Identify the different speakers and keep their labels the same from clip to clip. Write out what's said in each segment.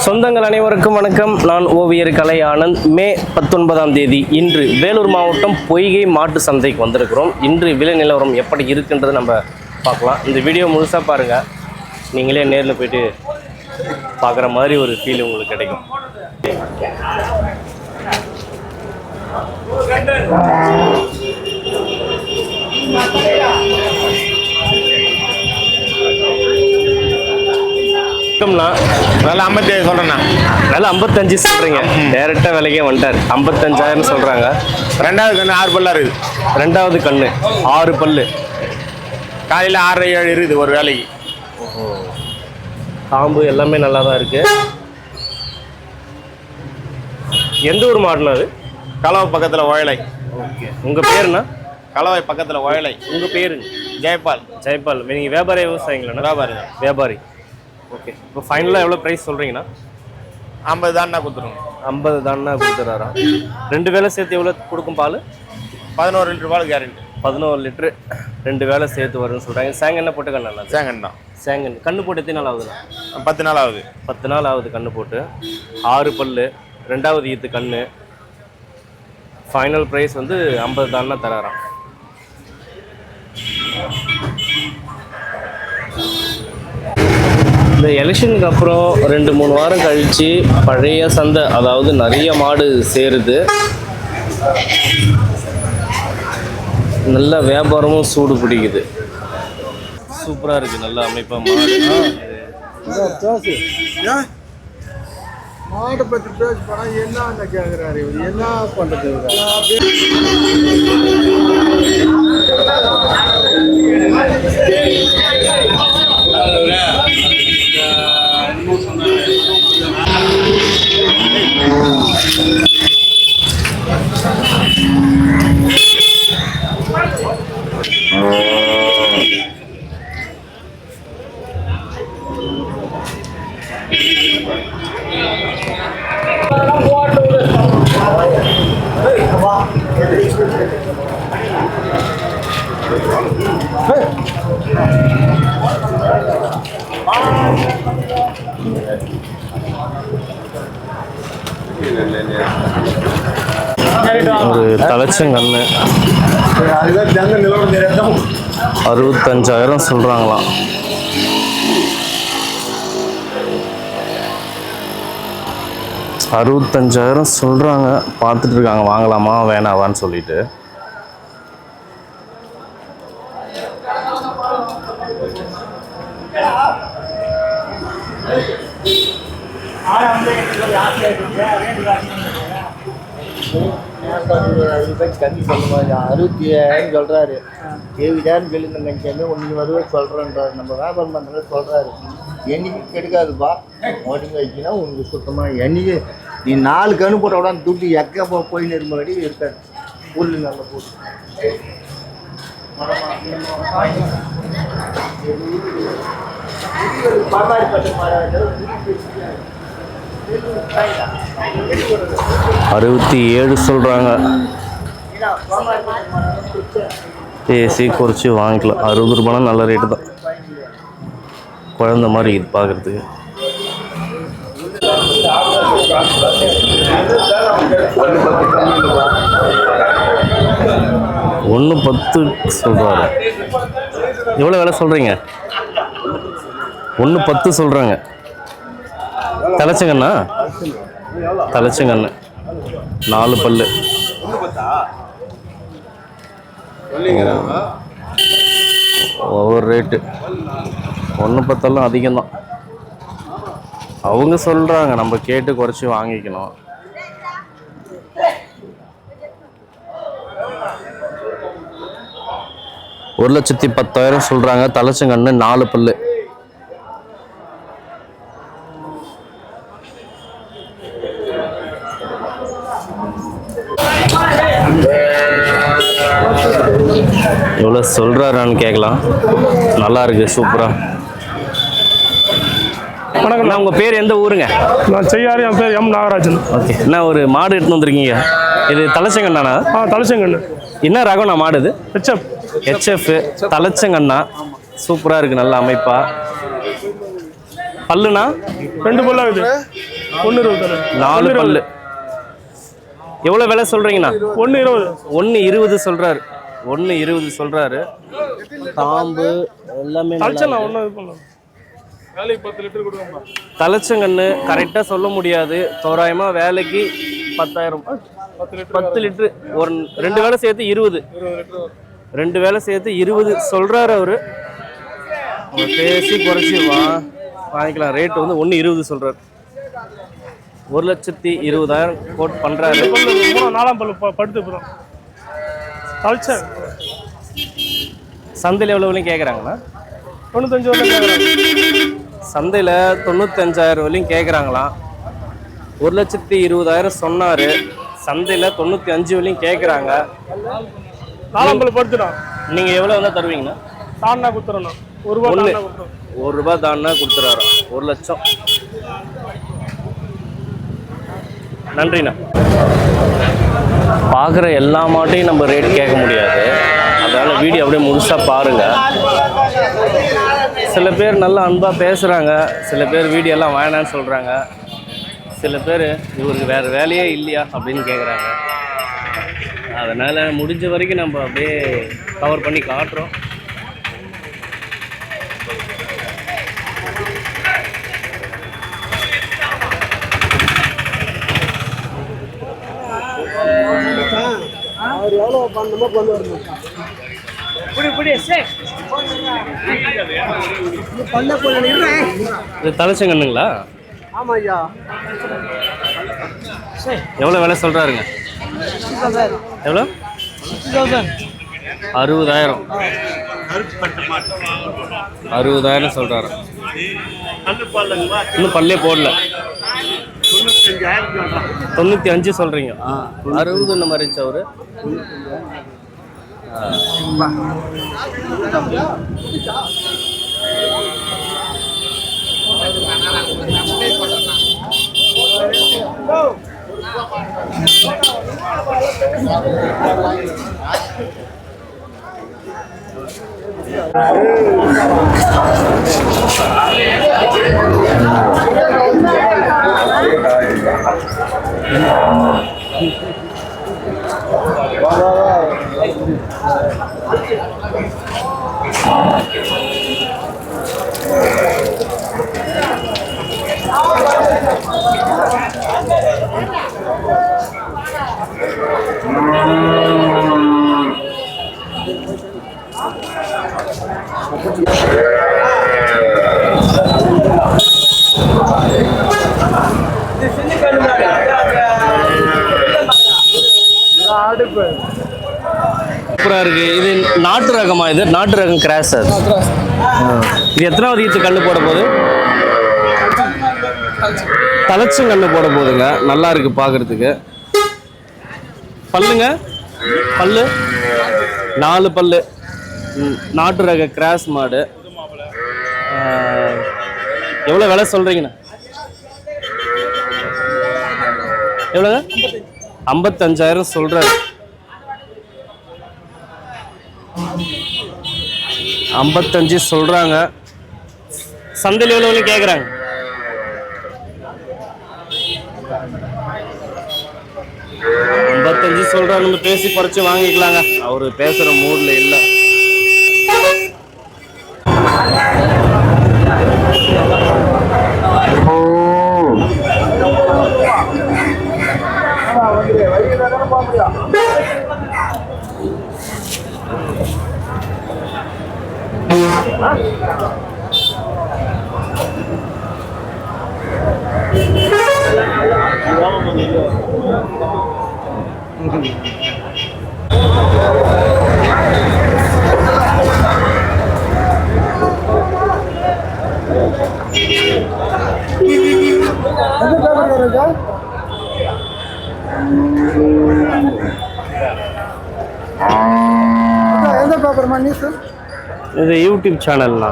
Speaker 1: சொந்தங்கள் அனைவருக்கும் வணக்கம். நான் ஓவியர் கலை ஆனந்த். மே 19ஆம் தேதி இன்று வேலூர் மாவட்டம் பொய்கை மாட்டு சந்தைக்கு வந்திருக்கிறோம். இன்று விலை நிலவரம் எப்படி இருக்குன்றது நம்ம பார்க்கலாம். இந்த வீடியோ முழுசாக பாருங்கள், நீங்களே நேரில் போய்ட்டு பார்க்குற மாதிரி ஒரு ஃபீல் உங்களுக்கு கிடைக்கும்.
Speaker 2: நல்லா 57 சொல்கிறேண்ணா.
Speaker 1: நல்லா 55 சொல்கிறீங்க. டேரெக்டாக விலைக்கே வந்துட்டார். 55,000 சொல்கிறாங்க.
Speaker 2: ரெண்டாவது கண்ணு 6 பல்லா இருக்குது.
Speaker 1: ரெண்டாவது கண்ணு 6 பல்லு.
Speaker 2: காலையில் 6-7 இருக்குது ஒரு வேலைக்கு.
Speaker 1: காம்பு எல்லாமே நல்லா தான் இருக்குது. எந்த ஊர் மாடுனா அது?
Speaker 2: கலவை பக்கத்தில் ஓயலை.
Speaker 1: ஓகே, உங்கள் பேருண்ணா?
Speaker 2: கலவை பக்கத்தில் ஓயலை.
Speaker 1: உங்கள் பேருங்க?
Speaker 2: ஜெயபால்.
Speaker 1: ஜெயபால். நீங்கள் வியாபாரி விவசாயிங்களா?
Speaker 2: வியாபாரிங்க.
Speaker 1: வியாபாரி. ஓகே, இப்போ ஃபைனலாக எவ்வளோ ப்ரைஸ் சொல்கிறீங்கண்ணா?
Speaker 2: 50 தான்ண்ணா கொடுத்துருங்க.
Speaker 1: 50 தானே கொடுத்துறாரா? 2 வேலை சேர்த்து எவ்வளோ கொடுக்கும் பால்?
Speaker 2: 11 லிட்டர் பால் கேரண்டி.
Speaker 1: 11 லிட்டரு 2 வேலை சேர்த்து வரும்னு சொல்கிறாங்க. சேங்கண்ணா போட்டு கண்ணா?
Speaker 2: சேங்கண்ணா.
Speaker 1: சேங்கன் கண்ணு போட்டு எத்தனை நாள் ஆகுதுண்ணா?
Speaker 2: 10 நாள் ஆகுது.
Speaker 1: 10 நாள் ஆகுது கண்ணு போட்டு. 6 பல்லு, ரெண்டாவது ஈத்து கண்ணு. ஃபைனல் ப்ரைஸ் வந்து 50 தானே தராராம். இந்த எலெக்ஷனுக்கு அப்புறம் 2-3 வாரம் கழித்து பழைய சந்தை, அதாவது நிறைய மாடு சேருது. நல்ல வியாபாரமும் சூடு பிடிக்குது. சூப்பராக இருக்குது, நல்ல அமைப்பாக
Speaker 3: மாட்டை பற்றி பேச போனால் என்ன கேட்குறாரு, என்ன பண்ணுறது?
Speaker 1: ஒரு தலைச்சங்கண்ணு 65,000 சொல்கிறாங்களாம். சொல்கிறாங்க. பார்த்துட்டு இருக்காங்க வாங்கலாமா வேணாவான்னு சொல்லிட்டு.
Speaker 3: கம்மி சொல்லுவாங்க. 67,000 சொல்கிறாரு. 70,000 சொல்லுங்க நினைச்சாமே ஒன்று வருவது சொல்கிறேன்றாரு. நம்ம வியாபாரம் பண்ணுறது சொல்கிறாரு. என்னைக்கு கெடுக்காதுப்பா. ஓட்டிங்க வச்சுன்னா உனக்கு சுத்தமாக என்னைக்கு நீ 4 கணு போட்ட உடனே துட்டு எக்க போயின்னு இருக்கும்படி இருக்காது. புல் நல்லா போட்டு
Speaker 1: 67 சொல்கிறாங்க. பேசி குறித்து வாங்கிக்கலாம். 60 ரூபானா நல்ல ரேட்டு தான். குழந்த மாதிரி இது பார்க்குறதுக்கு. ஒன்று 10 சொல்கிறாரு. எவ்வளோ வேலை சொல்கிறீங்க? 110 சொல்கிறாங்க. தலைச்சங்கண்ணா? தலைச்சங்கண்ணு 4 பல்லு. ஒவ்வொரு ரேட்டு 110 அதிகம்தான். அவங்க சொல்கிறாங்க, நம்ம கேட்டு குறைச்சி வாங்கிக்கணும். $1,10,000 சொல்கிறாங்க. தலைச்சங்கண்ணு 4 பல்லு. எவ்வளோ சொல்கிறாரான்னு கேட்கலாம். நல்லா இருக்கு, சூப்பராக. வணக்கம், உங்கள் பேர் எந்த ஊருங்க?
Speaker 4: நான் செய்யாரு. என் பேர் எம் நாகராஜன்.
Speaker 1: ஓகே, என்ன ஒரு மாடு எடுத்துன்னு வந்திருக்கீங்க? இது தலைச்சங்கண்ணா?
Speaker 4: தலைச்சங்கண்ணு.
Speaker 1: என்ன ரகம்ண்ணா மாடு இது?
Speaker 4: ஹெச்எஃப்
Speaker 1: தலைச்சங்கண்ணா. சூப்பராக இருக்குது, நல்ல அமைப்பா. பல்லுனா
Speaker 4: 2 பல்லா இது 1.20
Speaker 1: 4 பல்லு. எவ்வளோ விலை சொல்கிறீங்கண்ணா?
Speaker 4: 1.20
Speaker 1: 1.20 சொல்கிறாரு. 1.20 சொல்கிறாரு. காம்பு எல்லாமே
Speaker 4: தலைச்சலாம் ஒன்றும் இது பண்ணலாம். வேலைக்கு 10 லிட்டர் கொடுக்கணும்பா.
Speaker 1: தலைச்சங்கன்று கரெக்டாக சொல்ல முடியாது. தோராயமாக வேலைக்கு 10,000 10 லிட்ரு. ஒரு 2 வேலை சேர்த்து 20. 2 வேலை சேர்த்து 20 சொல்கிறாரு அவர். பேசி குறைச்சி வாங்கிக்கலாம். ரேட்டு வந்து 1.20 சொல்கிறார். 1,20,000 கோட் பண்ணுறாரு.
Speaker 4: 4ஆம் பல்லு படுத்து போதும். தலைச்ச
Speaker 1: சந்தையில் எவ்வளோ வரையும் கேட்குறாங்கண்ணா?
Speaker 4: 95 கேட்குறாங்க.
Speaker 1: சந்தையில் 95,000 வரையும் கேட்குறாங்களாம். 1,20,000 சொன்னார். சந்தையில் 95 வரையும் கேட்குறாங்க.
Speaker 4: 4ஆம் பல்லு படுத்துடும்.
Speaker 1: நீங்கள் எவ்வளோ வந்தால் தருவீங்கண்ணா?
Speaker 4: தானா கொடுத்துறோண்ணா. 1 ரூபா தானா கொடுத்துறோம்.
Speaker 1: 1 ரூபா தானா கொடுத்துறாரு. 1 லட்சம். நன்றிண்ணா. பார்க்குற எல்லா மாட்டையும் நம்ம ரேட் கேட்க முடியாது. அதனால் வீடியோ அப்படியே முழுசாக பாருங்கள். சில பேர் நல்லா அன்பாக பேசுகிறாங்க. சில பேர் வீடியோலாம் வேணான்னு சொல்கிறாங்க. சில பேர் இவருக்கு வேறு வேலையே இல்லையா அப்படின்னு கேட்குறாங்க. அதனால் முடிஞ்ச வரைக்கும் நம்ம அப்படியே கவர் பண்ணி காட்டுறோம்.
Speaker 5: அவர் எவ்வளோ பண்ணணுமோ கொண்டு வரணும்.
Speaker 1: இது தலைச்சங்கண்ணுங்களா?
Speaker 5: ஆமாம் ஐயா.
Speaker 1: எவ்வளோ விலை சொல்கிறாருங்க? எவ்வளோ? 60,000. 60,000 சொல்கிறாரு. இன்னும் பல்லே போடல. 95 சொல்கிறீங்க. 60 இந்த மாதிரி இருந்துச்சு அவரு. சூப்பரா இருக்கு. இது நாட்டு ரகமா? இது நாட்டு ரகம் கிராஸ். அது இது எத்தனாவது ஈத்து கண்ணு போட போகுது? தலைச்சும் கண்ணு போட போகுதுங்க. நல்லா இருக்கு பார்க்கறதுக்கு. பல்லுங்க, பல்லு 4 பல்லு. நாட்டு ரக கிராஸ் மாடு. எவ்வளோ விலை சொல்றீங்கண்ணா? எவ்வளோங்க? 55,000 சொல்றாரு. 55 சொல்றாங்க. சந்தையில் எவ்வளோ கேட்குறாங்க? 55 சொல்றாங்க. நம்ம பேசி குறைச்சி வாங்கிக்கலாங்க. அவரு பேசுற மூட்ல இல்லை.
Speaker 5: எந்த பேப்பர்மா நியூஸ்?
Speaker 1: இது யூடியூப் சேனல்னா.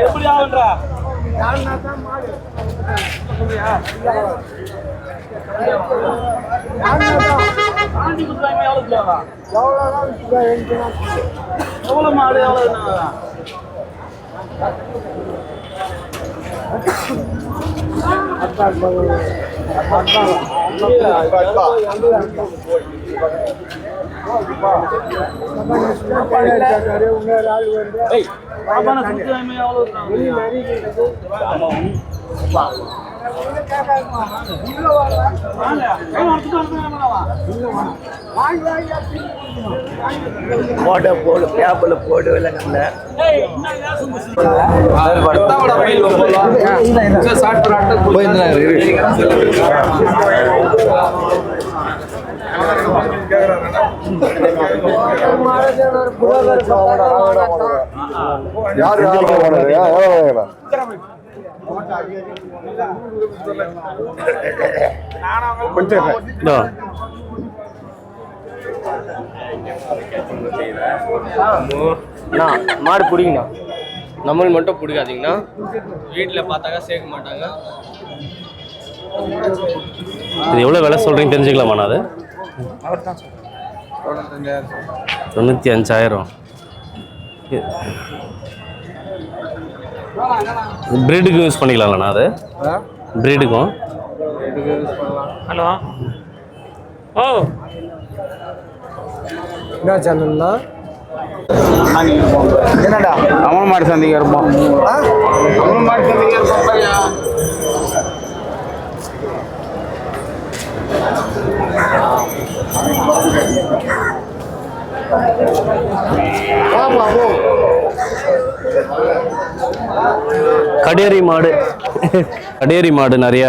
Speaker 4: எப்படி ஆகுன்றா எவ்வளவு மாடு எவ்வளவு
Speaker 3: போட போடு பேப்பர்ல போடு இல்லை நம்ம
Speaker 6: யார் கொஞ்சம்
Speaker 1: இதோ. அண்ணா, மாடு பிடிங்கண்ணா. நம்மள் மட்டும் பிடிக்காதீங்கண்ணா. வீட்டில் பார்த்தாக்கா சேர்க்க மாட்டாங்க. இது எவ்வளோ விலை சொல்கிறீங்க தெரிஞ்சுக்கலாமாண்ணா? அது 95,000. ப்ரீடுக்கும் யூஸ் பண்ணிக்கலாம்ண்ணா? அது ப்ரீடுக்கும்.
Speaker 4: ஹலோ ஓ
Speaker 5: என்ன சேனல்னா
Speaker 3: என்னடா
Speaker 6: அமன் மாடு சந்தைக்கு இருப்போம். அமன் மாடு சந்தைக்கு இருப்போம்.
Speaker 1: கடேரி மாடு கடேரி மாடு நிறைய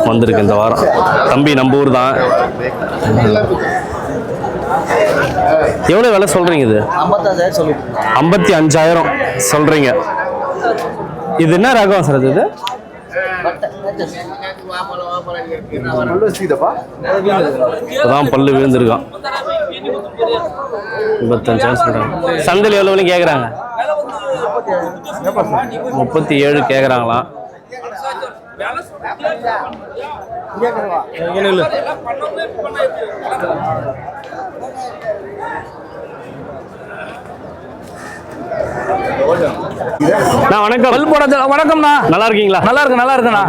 Speaker 1: வந்திருக்கு இந்த வாரம். தம்பி நம்ம ஊர் தான். எவ்வளோ விலை சொல்றீங்க? இது
Speaker 3: 55,000 சொல்லிட்டு
Speaker 1: 55,000 சொல்றீங்க. இது என்ன ரகம் சார்? இது இப்பதான் பல்லு விழுந்திருக்கான். 55,000 சொல்றாங்க. சந்தையில் எவ்வளவு கேட்குறாங்க? 37 கேட்குறாங்களாம். வணக்கம்.
Speaker 5: வணக்கம்ண்ணா.
Speaker 1: நல்லா இருக்கீங்களா?
Speaker 5: நல்லா இருக்குண்ணா.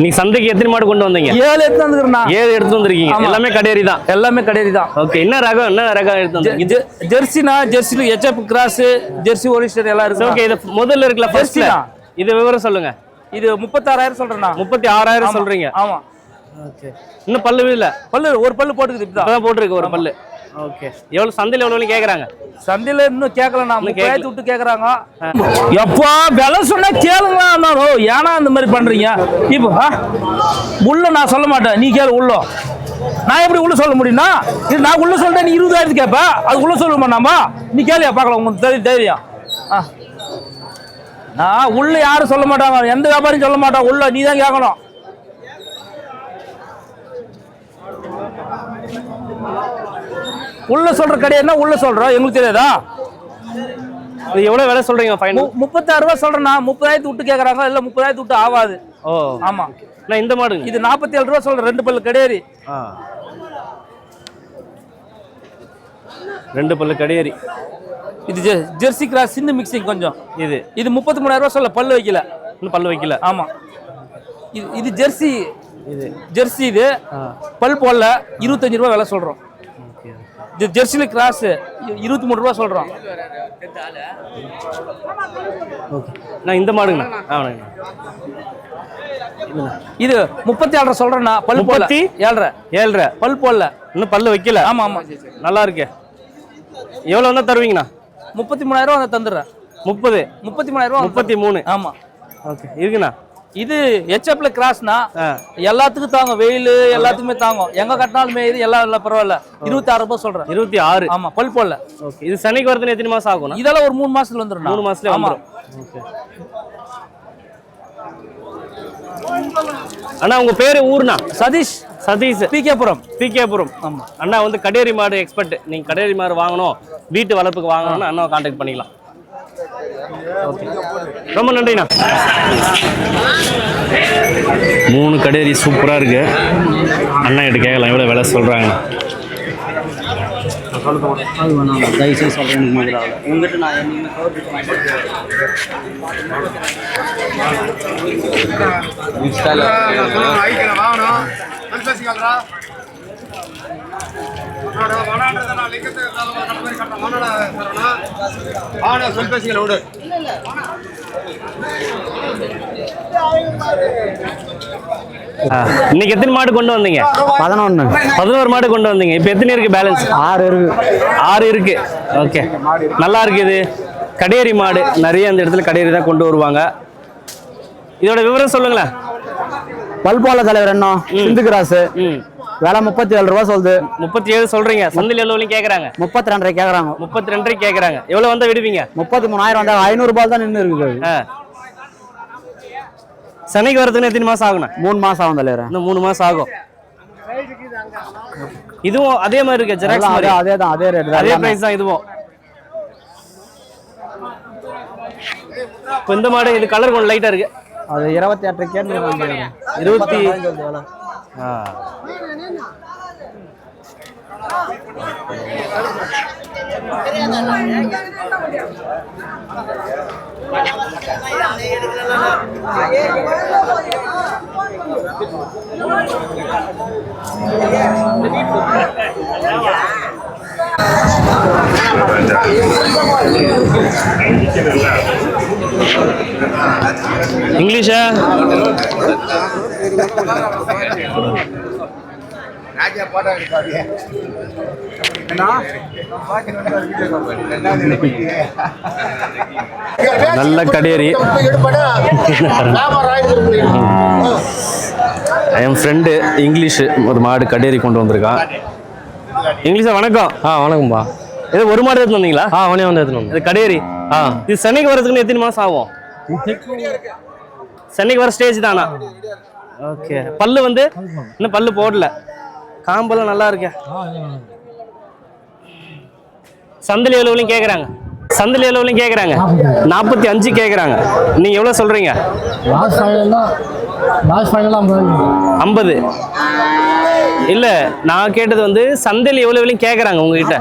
Speaker 1: நீ சந்தைக்கு எத்தனை மாடு கொண்டு வந்தீங்க?
Speaker 5: 7 எடுத்து வந்துருக்கா.
Speaker 1: 7 எடுத்து வந்திருக்கீங்க. எல்லாமே கடேரி தான்.
Speaker 5: எல்லாமே கடேரி தான்.
Speaker 1: ஓகே. என்ன ரகம் எடுத்து வந்தீங்க?
Speaker 5: ஜெர்சினா, ஜெர்சில ஹெச்எப் கிராஸ், ஜெர்சி ஒரிஜினல் எல்லாம் இருக்கு.
Speaker 1: ஓகே. இது முதல்ல இருக்குல்ல ஃபர்ஸ்ட். இது விவரம் சொல்லுங்க.
Speaker 5: இது 36,000 சொல்றேண்ணா.
Speaker 1: 36,000 சொல்றீங்க.
Speaker 5: ஆமா.
Speaker 1: ஓகே. இன்னும் பல்லு இல்ல.
Speaker 5: ஒரு பல்லு போட்டுக்குது.
Speaker 1: இப்பதான் போட்டுருக்கு ஒரு பல்லு. ஓகே. எவ்வளவு சந்தையில் எவ்வளவு கேக்குறாங்க?
Speaker 5: சந்தையில இன்னும் கேட்கலண்ணா. 30,000 விட்டு கேக்குறாங்க. எப்பா விலை சொன்னா கேளுங்களா? ஏன்னா இந்த மாதிரி பண்றீங்க? இப்போ உள்ள நான் சொல்ல மாட்டேன், நீ கேளு. உள்ள நான் எப்படி உள்ள சொல்ல முடியும்னா? இது நான் உள்ள சொல்றேன், நீ 20,000 கேட்ப. அது உள்ள சொல்ல மாட்டாமா? நீ கேளியா பார்க்கலாம். உங்களுக்கு தைரியம். நான் உள்ள யாரும் சொல்ல மாட்டாங்க, எந்த வியாபாரியும் சொல்ல மாட்டான். உள்ள நீ தான் கேட்கணும். உள்ள சொல்ற கிடையாதுன்னா உள்ள சொல்றோம். எங்களுக்கு தெரியாதா?
Speaker 1: இது எவ்வளவு விலை சொல்றீங்க ஃபைனல்?
Speaker 5: 36,000 சொல்றேன்னா 30,000 விட்டு கேக்குறாங்க. இல்ல 30,000 விட்டு ஆகாது.
Speaker 1: ஓ
Speaker 5: ஆமா.
Speaker 1: நான் இந்த மாடு
Speaker 5: இது 47,000 சொல்றேன். 2 பல்லு கடேரி.
Speaker 1: 2 பல்லு கடேரி.
Speaker 5: இது ஜெர்சி கிராஸ் சின்ன மிக்சிங் கொஞ்சம். இது 33,000 சொல்ல. பல்லு வைக்கல.
Speaker 1: இன்னும் பல்லு வைக்கல.
Speaker 5: ஆமா. இது ஜெர்சி. ஜெர்சி இது பல் போடல. 25 ரூபா விலை சொல்றோம். இது ஜெர்சில கிராஸ் 23 ரூபா சொல்றோம்.
Speaker 1: நான் இந்த மாடுங்க.
Speaker 5: இது 37,000 சொல்றேன்னா பல் போடல. 7,500 பல் போடல.
Speaker 1: இன்னும் பல்லு வைக்கல.
Speaker 5: ஆமா ஆமா.
Speaker 1: நல்லா இருக்கு. எவ்வளவு வந்தா தருவீங்கண்ணா?
Speaker 5: 33,000 வந்து தந்துடுறேன்.
Speaker 1: 30
Speaker 5: 33,000
Speaker 1: 33.
Speaker 5: ஆமா.
Speaker 1: ஓகே இருக்குண்ணா.
Speaker 5: இது ஹெச்எப்ல கிராஸ்னா எல்லாத்துக்கும் தாங்கும், வெயில் எல்லாத்துக்குமே தாங்கும். எங்க கட்டினாலுமே இது எல்லாம் இல்லை, பரவாயில்ல. 26 ரூபாய் சொல்றேன்.
Speaker 1: 26.
Speaker 5: ஆமா, பல் போடல.
Speaker 1: ஓகே, இது சனிக்கு வரதுன்னு எத்தனை மாசம் ஆகும்னா?
Speaker 5: இதெல்லாம் ஒரு 3 மாசத்துல வந்துடும்.
Speaker 1: 3 மாசத்துல வந்துடும். ஓகே அண்ணா, உங்க பேரு ஊர்னா?
Speaker 5: சதீஷ்.
Speaker 1: சதீஷ்,
Speaker 5: பிகேபுரம்.
Speaker 1: பிகேபுரம்.
Speaker 5: ஆமா
Speaker 1: அண்ணா வந்து கடேரி மாடு எக்ஸ்பர்ட். நீங்க கடேரி மாடு வாங்கணும், வீட்டு வளர்ப்புக்கு வாங்கணும்னு அண்ணா கான்டாக்ட் பண்ணிக்கலாம். ஓகே, ரொம்ப நன்றிண்ணா. 3 கடேரி சூப்பரா இருக்கு. அண்ணா கிட்ட கேட்கலாம் எவ்வளவு விலை சொல்றாங்க.
Speaker 7: தயவுசெய்து சொல்கிறேன், உங்ககிட்ட நான் என்னைக்குமே
Speaker 1: இன்னைக்கு எத்தனை மாடு கொண்டு வந்தீங்க? 11 மாடு கொண்டு வந்தீங்க. இப்போ எத்தனை இருக்கு பேலன்ஸ்? 6 இருக்கு. ஓகே, நல்லா இருக்கு. இது கடேரி மாடு, நிறைய அந்த இடத்துல கடேரி தான் கொண்டு வருவாங்க. இதோட விவரம் சொல்லுங்களேன்.
Speaker 7: பல்போல தலைவர் என்ன சிந்து கிராஸ் வேலை 37 ரூபா சொல்லுது.
Speaker 1: 37 சொல்றீங்க. சந்தையில் எவ்வளவு கேட்கறாங்க?
Speaker 7: 32 கேட்கறாங்க.
Speaker 1: 32 கேட்கறாங்க. எவ்வளவு வந்தா விடுவீங்க?
Speaker 7: 33,000 வந்தா 500 ரூபாய் தான் நின்று இருக்குது.
Speaker 1: சனிக்கு வரதுன்னு எத்தனை மாசம் ஆகும்னா?
Speaker 7: 3 மாசம் ஆகும் தலைவர்.
Speaker 1: இன்னும் 3 மாசம் ஆகும். இதுவும் அதே மாதிரி இருக்கு, ஜெராக்ஸ் மாதிரி.
Speaker 7: அதே தான், அதே ரேட் தான்,
Speaker 1: அதே பிரைஸ் தான் இதுவும். இப்போ இந்த மாடு இது கலர் கொஞ்சம் லைட்டா இருக்கு.
Speaker 7: அது 28 கேட்டு
Speaker 1: 20. இங்கிலீஷா? நல்ல கடேரி. என் ஃப்ரெண்டு இங்கிலீஷ் ஒரு மாடு கடேரி கொண்டு வந்திருக்கான். இங்கிலீஷா வணக்கம்.
Speaker 8: வணக்கம்பா.
Speaker 1: இது ஒரு மாடு எடுத்து வந்தீங்களா?
Speaker 8: அவனே வந்து எடுத்துன்னு
Speaker 1: இது கடேரி. இது சென்னைக்கு வரதுக்குன்னு எத்தனை மாசம் ஆகும்? சென்னைக்கு வர ஸ்டேஜ் தானா? ஓகே, பல்லு வந்து இன்னும் பல்லு போடல, காம்பெல்லாம் நல்லா இருக்கு. சந்தையில் எவ்வளவுலையும் கேட்குறாங்க? சந்தையில் எவ்வளவுலையும் கேட்குறாங்க? 45 கேட்குறாங்க. நீங்கள் எவ்வளோ சொல்கிறீங்க? 50. இல்லை, நான் கேட்டது வந்து சந்தையில் எவ்வளோ விலையும் கேட்குறாங்க உங்ககிட்ட?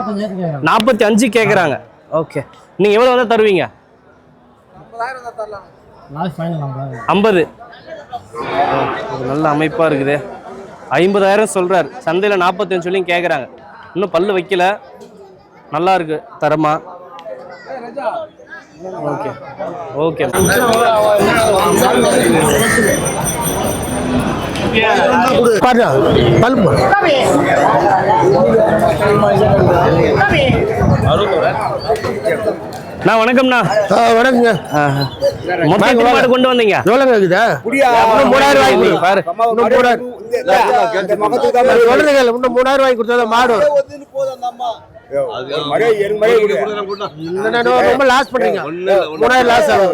Speaker 1: 45 கேட்குறாங்க. ஓகே, நீங்கள் எவ்வளோ வந்தால் தருவீங்க? 50. நல்ல அமைப்பாக இருக்குது. 50,000 சொல்கிறார். சந்தையில் 45 சொல்லியும் கேட்குறாங்க. இன்னும் பல்லு வைக்கல, நல்லா இருக்கு தரமா. Okay okay. நான் வணக்கம்ண்ணா.
Speaker 3: வணக்கங்க.
Speaker 1: மொத்தம் எத்தனை மாடு கொண்டு வந்தீங்க?
Speaker 3: எவ்வளோங்க இருக்குதா? 3000 வாங்கி பாரு. 3000 இன்னும் 3000 வாங்கி கொடுத்தா மாடு ரொம்ப லாஸ் பண்றீங்க. 3000 லாஸ் ஆகும்.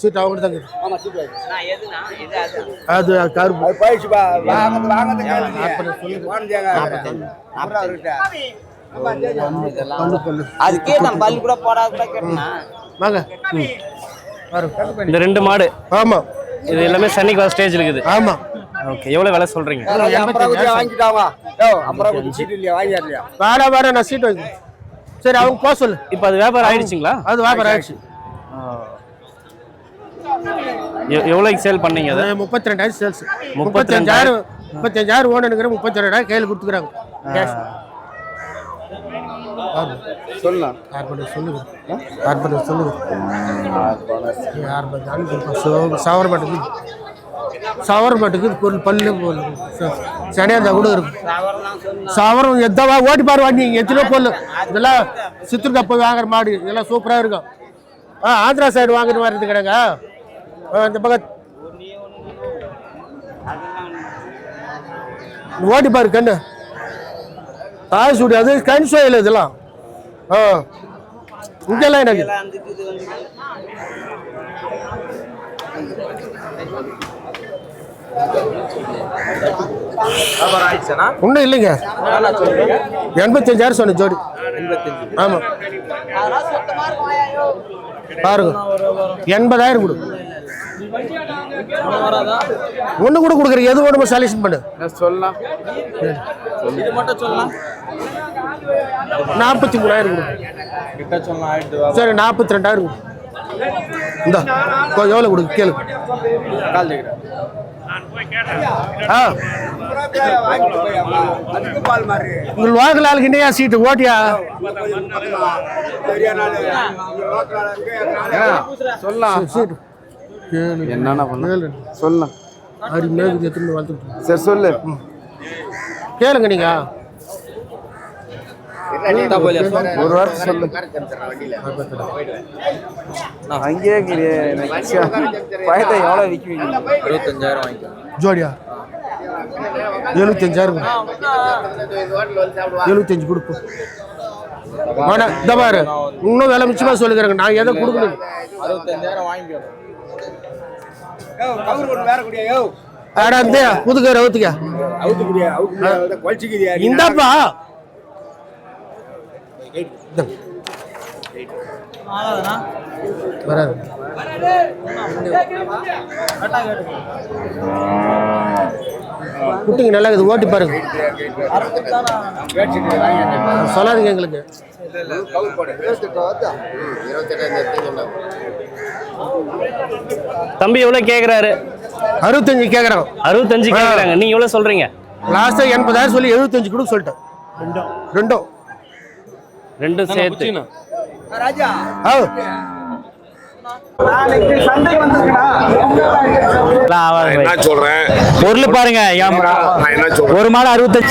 Speaker 3: சீட் அவங்க தான் அது கருப்பு
Speaker 7: அது கேட்டான், பல்லு கூட போடாத கேட்டான்.
Speaker 3: வாங்க.
Speaker 1: இந்த 2 மாடு.
Speaker 3: ஆமா,
Speaker 1: இது எல்லாமே சன்னிக்கு வர ஸ்டேஜ் இருக்குது.
Speaker 3: ஆமா.
Speaker 1: ஓகே, எவ்வளவு விலை சொல்றீங்க?
Speaker 3: வேற நான் சீட் வாங்கி. சரி, அவங்க போக சொல்லு.
Speaker 1: இப்போ அது வியாபாரம் ஆயிடுச்சுங்களா?
Speaker 3: அது வியாபாரம் ஆயிடுச்சு.
Speaker 1: எவ்வளோக்கு சேல் பண்ணீங்க? அது
Speaker 3: 32,000 சேல்ஸ். 35,000 ஓனனுங்கிற 32,000 கையில் கொடுத்துக்கிறாங்க. சொல்லலாம். சொல்லுங்க. சவர மாட்டேங்குது.
Speaker 8: சவரம் மாட்டுக்கு பொருள் பல்லு பொருள் சனியாக இருந்தால் கூட இருக்கும் சவரம் எத்தவா ஓட்டி பாரு வண்டி எத்தனையோ பொருள் இதெல்லாம் சித்தூர் கப்பை வாங்குற மாடு இதெல்லாம் சூப்பராக இருக்கும் ஆந்திரா சைடு வாங்குற மாதிரி இருக்கு கிடங்க இந்த பக்கம் ஓட்டி பாரு கண்ணு தாய் சூடி அது கண் சோயில் இதெல்லாம் இங்கெல்லாம் எனக்கு ஒன்றும் இல்லைங்க 85,000 சொன்ன ஜோடி ஆமாம் பாருங்க 80,000 கொடு ஒன்று கூட கொடுக்குறீங்க எது ஒன்று செலக்ஷன் பண்ணு
Speaker 6: சொல்லலாம்
Speaker 8: 43,000 கொடு சரி 42,000 கொடு இந்தா எவ்வளோ கொடுக்கு கேளு உங்கள் வாக்குல ஆளுக்கு என்னையா சீட்டு ஓட்டியா
Speaker 6: சொல்லலாம்
Speaker 8: சீட்டு
Speaker 6: என்னென்ன பண்ண சொல்லலாம்
Speaker 8: மேற்கு எத்தனை வளர்த்துட்டு
Speaker 6: சரி சொல்லு
Speaker 8: கேளுங்க நீங்க
Speaker 6: ஒரு வார்த்தை சொல்லு அங்கேயே பயத்தை எவ்வளோ விற்குவீங்க 25,000 வாங்கிக்கலாம்
Speaker 8: ஜோடியா 75,000 75 கொடுப்போம் வேணாம் இந்த பாரு இன்னும் விலை மிச்சமா சொல்லுகிறேங்க நான் எதை கொடுக்கணும்
Speaker 6: 65,000 வாங்கிக்கணும்
Speaker 8: ஆடா இந்த புதுக்கார அவுத்துக்க இந்தாப்பா வராது குட்டிங்க நல்லா இருக்குது ஓட்டி பாருங்க சொல்லாதீங்க எங்களுக்கு
Speaker 1: தம்பி எவ்வளவு கேக்குறாரு?
Speaker 8: 65 கேக்குறாங்க.
Speaker 1: 65 கேக்குறாங்க. நீங்க எவ்வளவு சொல்றீங்க?
Speaker 8: லாஸ்டா 80,000 சொல்லி 75 கூட சொல்லிட்டேன். ரெண்டும்
Speaker 1: சேர்த்து.
Speaker 8: ராஜா
Speaker 2: என்ன சொல்றேன்
Speaker 7: பொருள் பாருங்க ஒரு மாடு 65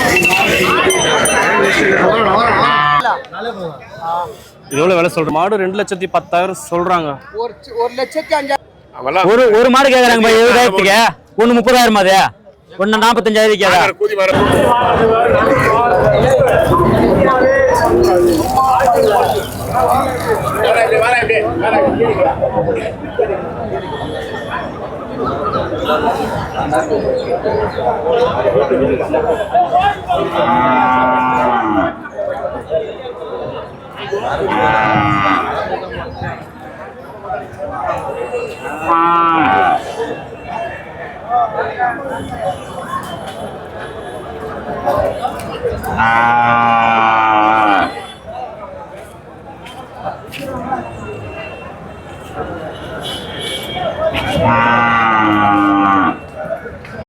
Speaker 1: எவ்வளவு விலை சொல்ற மாடு 2,10,000 சொல்றாங்க.
Speaker 7: ஒரு மாடு கேக்குறாங்க 70,000க்கு ஒன்னு 30,000 அது ஒன்னு 45,000 கேக்குறா
Speaker 9: Ah